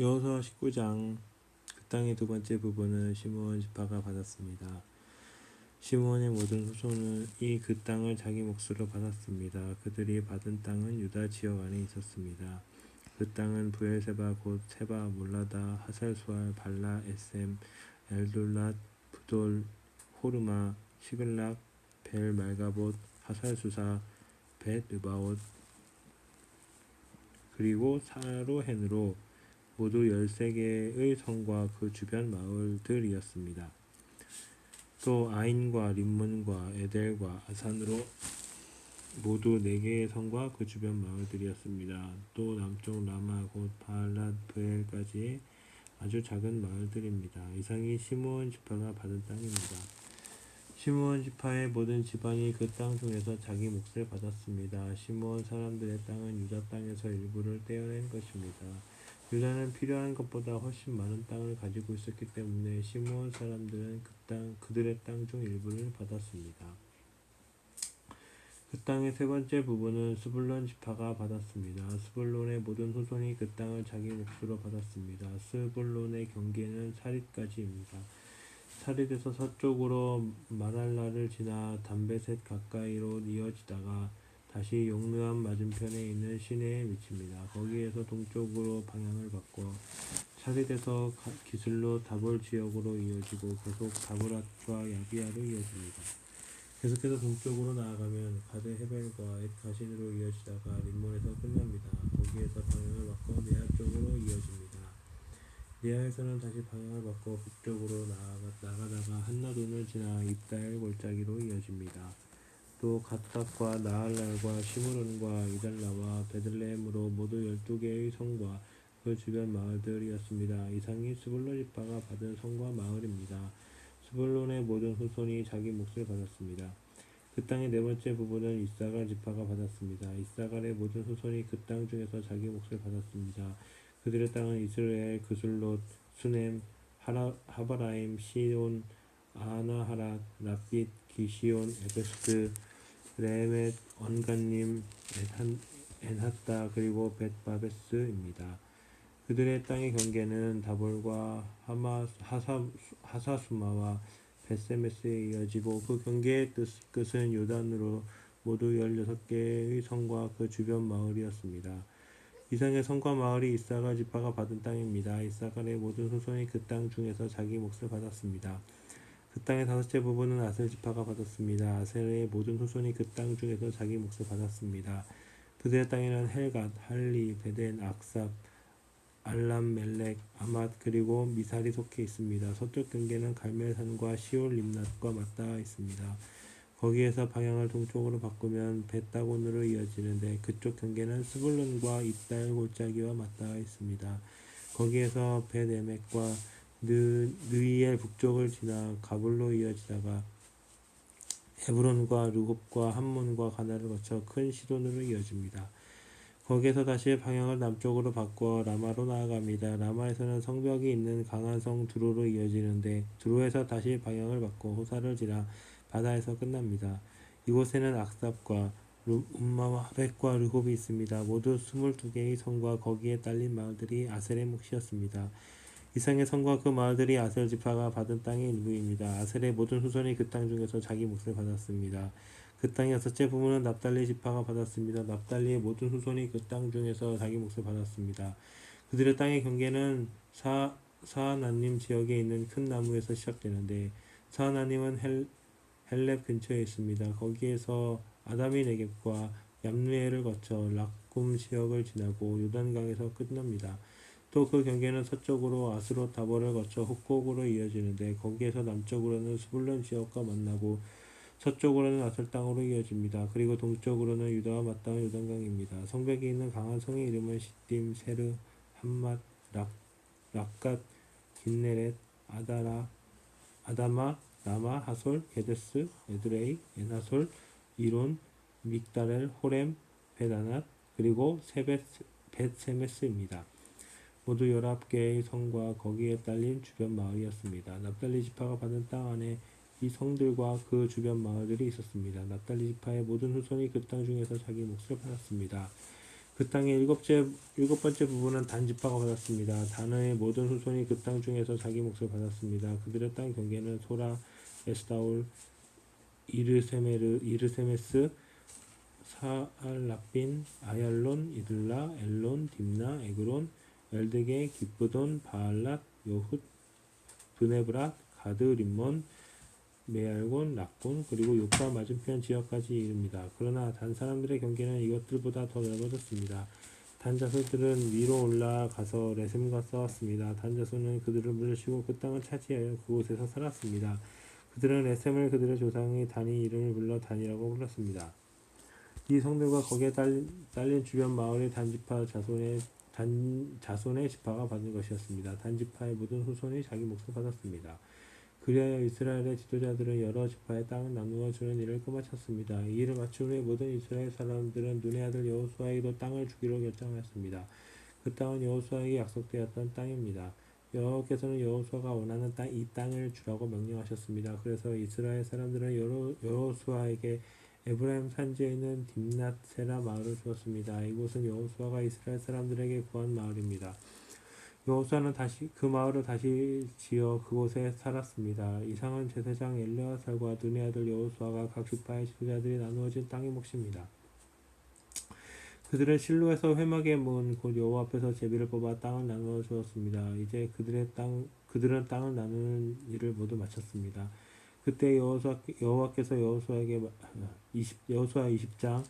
여호수아 19장. 그 땅의 두 번째 부분은 시므온 지파가 받았습니다. 시므온의 모든 후손이 그 땅을 자기 몫으로 받았습니다. 그들이 받은 땅은 유다 지역 안에 있었습니다. 그 땅은 브엘세바 곧 세바, 몰라다, 하살수알, 발라, 에셈, 엘돌랏, 부돌, 호르마, 시글락, 벨 말가봇, 하살수사, 벳 르바옷, 그리고 사로헨으로 모두 13개의 성과 그 주변 마을들이었습니다. 또 아인과 림몬과 에델과 아산으로 모두 4개의 성과 그 주변 마을들이었습니다. 또 남쪽 라마 곧 바알랏 브엘까지의 아주 작은 마을들입니다. 이상이 시므온 지파가 받은 땅입니다. 시므온 지파의 모든 지방이 그 땅 중에서 자기 몫을 받았습니다. 시므온 사람들의 땅은 유다 땅에서 일부를 떼어낸 것입니다. 유다는 필요한 것보다 훨씬 많은 땅을 가지고 있었기 때문에 시므온 사람들은 그들의 땅 중 일부를 받았습니다. 그 땅의 세 번째 부분은 스불론 지파가 받았습니다. 스불론의 모든 후손이 그 땅을 자기 몫으로 받았습니다. 스불론의 경계는 사릿까지입니다. 사릿에서 서쪽으로 마랄라를 지나 담베셋 가까이로 이어지다가 다시 용르암 맞은편에 있는 시내에 미칩니다. 거기에서 동쪽으로 방향을 바꿔 사릿에서 기슬로 다볼 지역으로 이어지고 계속 다보랏과 야비아로 이어집니다. 계속해서 동쪽으로 나아가면 가데 헤벨과 엣 가신으로 이어지다가 림몬에서 끝납니다. 거기에서 방향을 바꿔 네아 쪽으로 이어집니다. 네아에서는 다시 방향을 바꿔 북쪽으로 나가다가 한나돈을 지나 입다엘 골짜기로 이어집니다. 또 갓닥과 나할랄과 시므론과 이달라와 베들레헴으로 모두 12개의 성과 그 주변 마을들이었습니다. 이상이 스불론 지파가 받은 성과 마을입니다. 스불론의 모든 후손이 자기 몫을 받았습니다. 그 땅의 네 번째 부분은 이사갈 지파가 받았습니다. 이사갈의 모든 후손이 그 땅 중에서 자기 몫을 받았습니다. 그들의 땅은 이스라엘, 그술롯, 수넴, 하바라임, 시온, 아나하랏, 랍빗, 기시온, 에베스, 레멧, 언간님, 엔핫다, 그리고 벳바베스입니다. 그들의 땅의 경계는 다볼과 하사수마와 벳세메스에 이어지고 그 경계의 끝은 요단으로 모두 16개의 성과 그 주변 마을이었습니다. 이상의 성과 마을이 이사갈 지파가 받은 땅입니다. 이사갈의 모든 후손이 그 땅 중에서 자기 몫을 받았습니다. 그 땅의 다섯째 부분은 아셀 지파가 받았습니다. 아셀의 모든 후손이 그 땅 중에서 자기 몫을 받았습니다. 그들의 땅에는 헬갓, 할리, 베덴, 악삽, 알람, 멜렉, 아맛, 그리고 미살이 속해 있습니다. 서쪽 경계는 갈멜산과 시올 림낫과 맞닿아 있습니다. 거기에서 방향을 동쪽으로 바꾸면 벳다곤으로 이어지는데 그쪽 경계는 스불론과 입다엘 골짜기와 맞닿아 있습니다. 거기에서 벳에멕과 느이엘 북쪽을 지나 가불로 이어지다가 헤브론과 르홉과 함몬과 가나를 거쳐 큰 시돈으로 이어집니다. 거기에서 다시 방향을 남쪽으로 바꿔 라마로 나아갑니다. 라마에서는 성벽이 있는 강한 성 두로로 이어지는데 두로에서 다시 방향을 바꿔 호사를 지나 바다에서 끝납니다. 이곳에는 악삽과 움마와 벳과 르홉이 있습니다. 모두 22개의 성과 거기에 딸린 마을들이 아셀의 몫이었습니다. 이상의 성과 그 마을들이 아셀 지파가 받은 땅의 일부입니다. 아셀의 모든 후손이 그 땅 중에서 자기 몫을 받았습니다. 그 땅의 여섯째 부분은 납달리 지파가 받았습니다. 납달리의 모든 후손이 그 땅 중에서 자기 몫을 받았습니다. 그들의 땅의 경계는 사하나님 지역에 있는 큰 나무에서 시작되는데 사하나님은 헬렙 근처에 있습니다. 거기에서 아다미 네겝과 얌누엘을 거쳐 락굼 지역을 지나고 요단강에서 끝납니다. 또 그 경계는 서쪽으로 아스롯 다볼을 거쳐 흑곡으로 이어지는데 거기에서 남쪽으로는 스불론 지역과 만나고 서쪽으로는 아셀 땅으로 이어집니다. 그리고 동쪽으로는 유다와 맞닿은 요단강입니다. 성벽이 있는 강한 성의 이름은 시딤, 세르, 함맛, 락갓, 긴네렛, 아다마, 라마, 하솔, 게데스, 에드레이, 에나솔, 이론, 믹다렐, 호렘, 벳아낫, 그리고 벳세메스입니다. 모두 19개의 성과 거기에 딸린 주변 마을이었습니다. 납달리 지파가 받은 땅 안에 이 성들과 그 주변 마을들이 있었습니다. 납달리 지파의 모든 후손이 그 땅 중에서 자기 몫을 받았습니다. 그 땅의 일곱 번째 부분은 단 지파가 받았습니다. 단의 모든 후손이 그 땅 중에서 자기 몫을 받았습니다. 그들의 땅 경계는 소라, 에스다올, 이르세메스, 사알라빈, 아얄론, 이들라, 엘론, 딥나, 에그론, 엘드게, 기브돈, 바알랏, 요훗, 브네브랏, 가드, 림몬, 메알곤, 락곤, 그리고 요파 맞은편 지역까지 이릅니다. 그러나 단 사람들의 경계는 이것들보다 더 넓어졌습니다. 단 자손들은 위로 올라가서 레셈과 싸웠습니다. 단 자손은 그들을 물리치고 그 땅을 차지하여 그곳에서 살았습니다. 그들은 레셈을 그들의 조상의 단이 이름을 불러 단이라고 불렀습니다. 이 성들과 거기에 딸린 주변 마을의 단지파 자손의 지파가 받은 것이었습니다. 단지파의 모든 후손이 자기 몫을 받았습니다. 그리하여 이스라엘의 지도자들은 여러 지파의 땅을 나누어 주는 일을 끝마쳤습니다. 이 일을 마친 후에 모든 이스라엘 사람들은 눈의 아들 여호수아에게도 땅을 주기로 결정하였습니다. 그 땅은 여호수아에게 약속되었던 땅입니다. 여호와께서는 여호수아가 원하는 이 땅을 주라고 명령하셨습니다. 그래서 이스라엘 사람들은 여호수아에게 에브라임 산지에 있는 딥낫 세라 마을을 주었습니다. 이곳은 여호수아가 이스라엘 사람들에게 구한 마을입니다. 여호수아는 그 마을을 다시 지어 그곳에 살았습니다. 이상은 제사장 엘르아살과 눈의 아들 여호수아가 각 지파의 지도자들이 나누어진 땅의 몫입니다. 그들은 실로에서 회막에 모은 곳 여호와 앞에서 제비를 뽑아 땅을 나누어 주었습니다. 이제 그들은 땅을 나누는 일을 모두 마쳤습니다. 그때 여호와께서 여호수아에게 여호수아 20장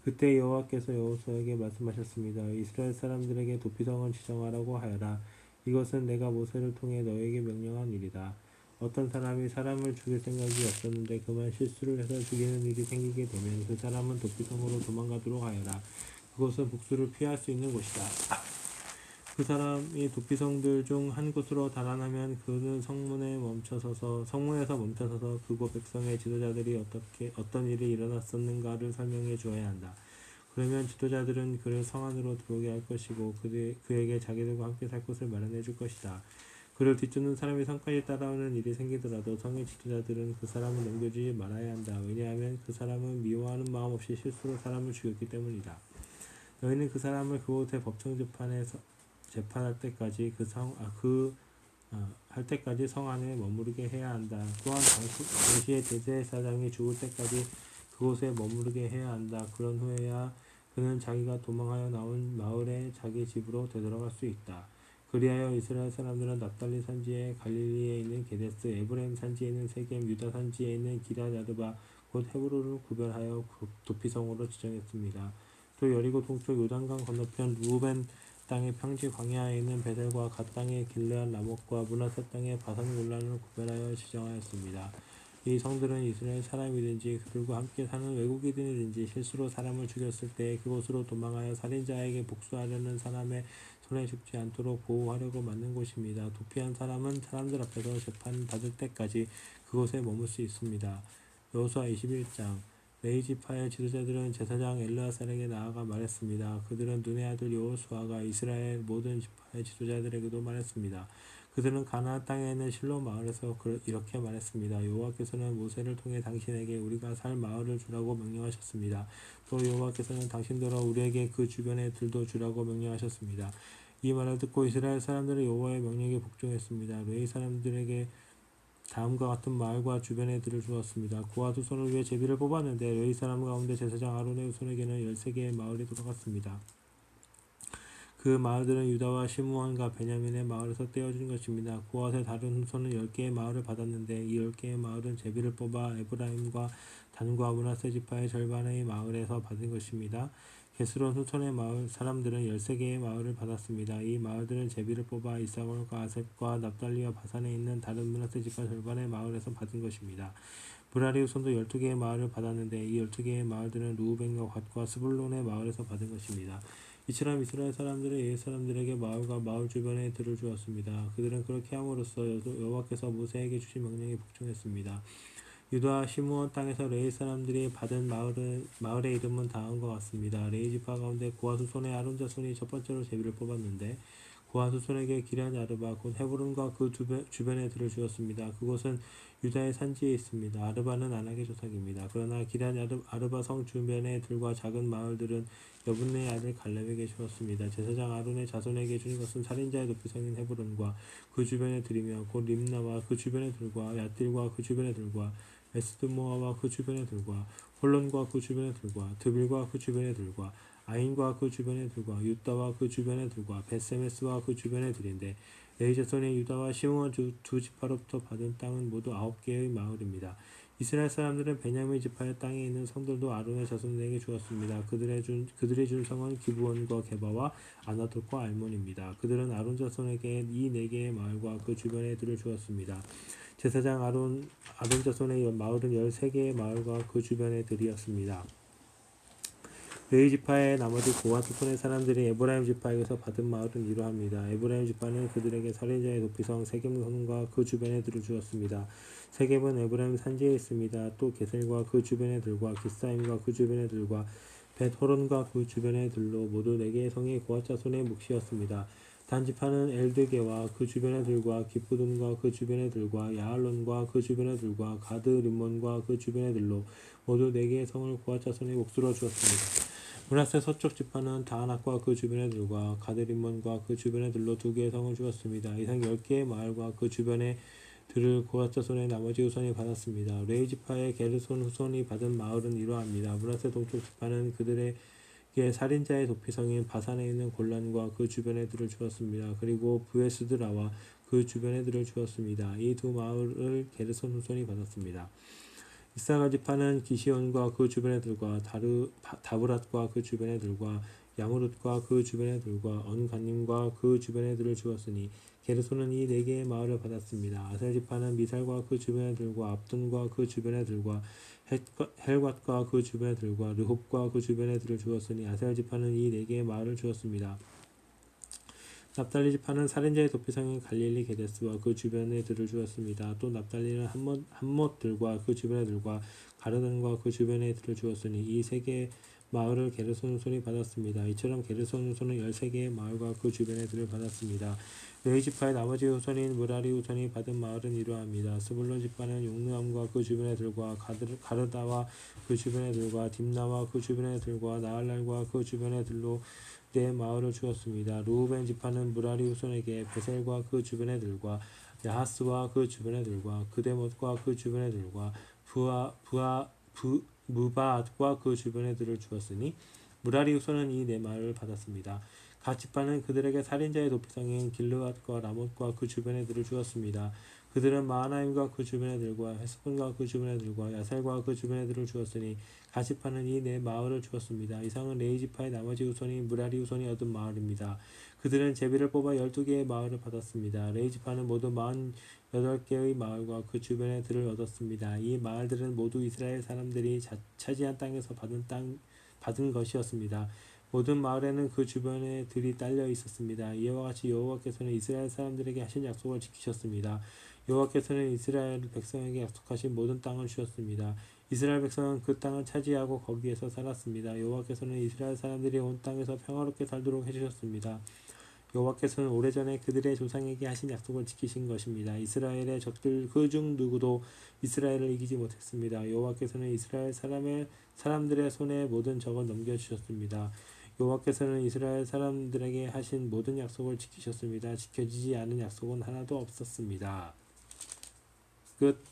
그때 여호와께서 여호수아에게 말씀하셨습니다. 이스라엘 사람들에게 도피성을 지정하라고 하여라. 이것은 내가 모세를 통해 너에게 명령한 일이다. 어떤 사람이 사람을 죽일 생각이 없었는데 그만 실수를 해서 죽이는 일이 생기게 되면 그 사람은 도피성으로 도망가도록 하여라. 그것은 복수를 피할 수 있는 곳이다. 그 사람이 도피성들 중 한 곳으로 달아나면 그는 성문에서 멈춰서서 그곳 백성의 지도자들이 어떤 일이 일어났었는가를 설명해 주어야 한다. 그러면 지도자들은 그를 성 안으로 들어오게 할 것이고 그에게 자기들과 함께 살 곳을 마련해 줄 것이다. 그를 뒤쫓는 사람이 성까지 따라오는 일이 생기더라도 성의 지도자들은 그 사람을 넘겨주지 말아야 한다. 왜냐하면 그 사람은 미워하는 마음 없이 실수로 사람을 죽였기 때문이다. 너희는 그 사람을 그곳의 법정 재판할 때까지 할 때까지 성 안에 머무르게 해야 한다. 또한 당시의 대제사장이 죽을 때까지 그곳에 머무르게 해야 한다. 그런 후에야 그는 자기가 도망하여 나온 마을에 자기 집으로 되돌아갈 수 있다. 그리하여 이스라엘 사람들은 납달리 산지에 갈릴리에 있는 게데스, 에브라임 산지에 있는 세겜, 유다 산지에 있는 기럇 야르바 곧 헤브론을 구별하여 도피성으로 지정했습니다. 또 여리고 동쪽 요단강 건너편 루벤 땅의 평지 광야에 있는 베델과 갓 땅의 길르앗 라못과 므낫세 땅의 바산 골란을 구별하여 지정하였습니다. 이 성들은 이스라엘 사람이든지 그들과 함께 사는 외국인이든지 실수로 사람을 죽였을 때 그곳으로 도망하여 살인자에게 복수하려는 사람의 손에 죽지 않도록 보호하려고 만든 곳입니다. 도피한 사람은 사람들 앞에서 재판 받을 때까지 그곳에 머물 수 있습니다. 여호수아 21장 레위 지파의 지도자들은 제사장 엘르아살에게 나아가 말했습니다. 그들은 눈의 아들 여호수아가 이스라엘 모든 지파의 지도자들에게도 말했습니다. 그들은 가나안 땅에 있는 실로 마을에서 이렇게 말했습니다. 여호와께서는 모세를 통해 당신에게 우리가 살 마을을 주라고 명령하셨습니다. 또 여호와께서는 당신더러 우리에게 그 주변의 들도 주라고 명령하셨습니다. 이 말을 듣고 이스라엘 사람들은 여호와의 명령에 복종했습니다. 레위 사람들에게 다음과 같은 마을과 주변의 들을 주었습니다. 그와 두 손을 위해 제비를 뽑았는데 레위 사람 가운데 제사장 아론의 후손에게는 13개의 마을이 돌아갔습니다. 그 마을들은 유다와 시므온과 베냐민의 마을에서 떼어진 것입니다. 그와의 다른 후손은 10개의 마을을 받았는데 이 10개의 마을은 제비를 뽑아 에브라임과 단과 므낫세 지파의 절반의 마을에서 받은 것입니다. 게스론 후손의 마을 사람들은 13개의 마을을 받았습니다. 이 마을들은 제비를 뽑아 이사골과 아셉과 납달리와 바산에 있는 다른 므낫세 지파 절반의 마을에서 받은 것입니다. 브라리 후손도 12개의 마을을 받았는데 이 12개의 마을들은 루우벤과 갓과 스불론의 마을에서 받은 것입니다. 이처럼 이스라엘 사람들은 옛 사람들에게 마을과 마을 주변의 들을 주었습니다. 그들은 그렇게 함으로써 여호와께서 모세에게 주신 명령에 복종했습니다. 유다 시므온 땅에서 레위 사람들이 받은 마을의 이름은 다음과 같습니다. 레위 지파 가운데 고핫 후손의 아론 자손이 첫 번째로 제비를 뽑았는데 그와 후손에게 기럇 아르바 곧 헤브론과 그 주변에 들을 주었습니다. 그곳은 유다의 산지에 있습니다. 아르바는 아낙의 조상입니다. 그러나 기럇 아르바 성 주변의 들과 작은 마을들은 여분네의 아들 갈렙에게 주었습니다. 제사장 아론의 자손에게 준 것은 살인자의 도피성인 헤브론과 그 주변의 들이며 곧 림나와 그 주변의 들과 얏딜과 그 주변의 들과 에스드모아와 그 주변의 들과 홀론과 그 주변의 들과 드빌과 그 주변의 들과 아인과 그 주변의 들과 유다와 그 주변의 들과 베세메스와 그 주변의 들인데 레위 자손의 유다와 시므온 두 지파로부터 받은 땅은 모두 9개의 마을입니다. 이스라엘 사람들은 베냐민 지파의 땅에 있는 성들도 아론의 자손에게 주었습니다. 그들이 준 성은 기브온과 게바와 아나돗과 알몬입니다. 그들은 아론 자손에게 이 4개의 마을과 그 주변의 들을 주었습니다. 제사장 아론 자손의 마을은 13개의 마을과 그 주변의 들이었습니다. 레위 지파의 나머지 고핫 후손의 사람들이 에브라임 지파에게서 받은 마을은 이러합니다. 에브라임 지파는 그들에게 살인자의 도피성 세겜성과 그 주변의 들을 주었습니다. 세겜은 에브라임 산지에 있습니다. 또 게셀과 그 주변의 들과 기사임과 그 주변의 들과 벳호론과 그 주변의 들로 모두 4개의 성이 고핫 자손의 몫이었습니다. 단 지파는 엘드게와 그 주변의 들과 기프돈과 그 주변의 들과 야알론과 그 주변의 들과 가드 림몬과 그 주변의 들로 모두 4개의 성을 고핫 자손의 몫으로 주었습니다. 므낫세 서쪽 지파는 다하낙과 그 주변의 들과 가드림몬과 그 주변의 들로 2개의 성을 주었습니다. 이상 10개의 마을과 그 주변의 들을 고핫 자손의 나머지 후손이 받았습니다. 레위 지파의 게르손 후손이 받은 마을은 이러합니다. 므낫세 동쪽 지파는 그들에게 살인자의 도피성인 바산에 있는 골란과 그 주변의 들을 주었습니다. 그리고 부에스드라와 그 주변의 들을 주었습니다. 이 2 마을을 게르손 후손이 받았습니다. 이사갈 지파는 기시온과 그 주변의 들과 다브랏과 그 주변의 들과 야무룻과 그 주변의 들과 언간님과 그 주변의 들을 주었으니 게르손은 이 4개의 마을을 받았습니다. 아셀 지파는 미살과 그 주변의 들과 압돈과 그 주변의 들과 헬갓과 그 주변의 들과 르홉과 그 주변의 들을 주었으니 아셀 지파는 이 4개의 마을을 주었습니다. 납달리 지파는 살인자의 도피성인 갈릴리 게데스와 그 주변의 들을 주었습니다. 또 납달리는 한못들과 그 주변의 들과 가르단과 그 주변의 들을 주었으니 이 3개의 마을을 게르손 후손이 받았습니다. 이처럼 게르손 후손은 13개의 마을과 그 주변의 들을 받았습니다. 레위 지파의 나머지 후손인 무라리 후손이 받은 마을은 이러합니다. 스불론 지파는 용르암과 그 주변의 들과 가르다와 그 주변의 들과 딥나와 그 주변의 들과 나할랄과 그 주변의 들로 4 마을을 주었습니다. 르우벤 지파는 무라리 후손에게 베셀과 그 주변의 들과 야하스와 그 주변의 들과 그데못과 그 주변의 들과 무바앗과 그 주변의 들을 주었으니 무라리 후손은 이 4 마을을 받았습니다. 갓 지파는 그들에게 살인자의 도피성인 길르앗과 라못과 그 주변의 들을 주었습니다. 그들은 마하나임과 그 주변의 들과 헤스본과 그 주변의 들과 야살과 그 주변의 들을 주었으니 갓 지파는 이 4 마을을 주었습니다. 이상은 레위 지파의 나머지 후손인 무라리 후손이 얻은 마을입니다. 그들은 제비를 뽑아 12개의 마을을 받았습니다. 레위 지파는 모두 48개의 마을과 그 주변의 들을 얻었습니다. 이 마을들은 모두 이스라엘 사람들이 차지한 땅에서 받은 것이었습니다. 모든 마을에는 그 주변에 들이 딸려 있었습니다. 이와 같이 여호와께서는 이스라엘 사람들에게 하신 약속을 지키셨습니다. 여호와께서는 이스라엘 백성에게 약속하신 모든 땅을 주셨습니다. 이스라엘 백성은 그 땅을 차지하고 거기에서 살았습니다. 여호와께서는 이스라엘 사람들이 온 땅에서 평화롭게 살도록 해주셨습니다. 여호와께서는 오래전에 그들의 조상에게 하신 약속을 지키신 것입니다. 이스라엘의 적들 그 중 누구도 이스라엘을 이기지 못했습니다. 여호와께서는 이스라엘 사람들의 손에 모든 적을 넘겨주셨습니다. 여호와께서는 이스라엘 사람들에게 하신 모든 약속을 지키셨습니다. 지켜지지 않은 약속은 하나도 없었습니다. 끝.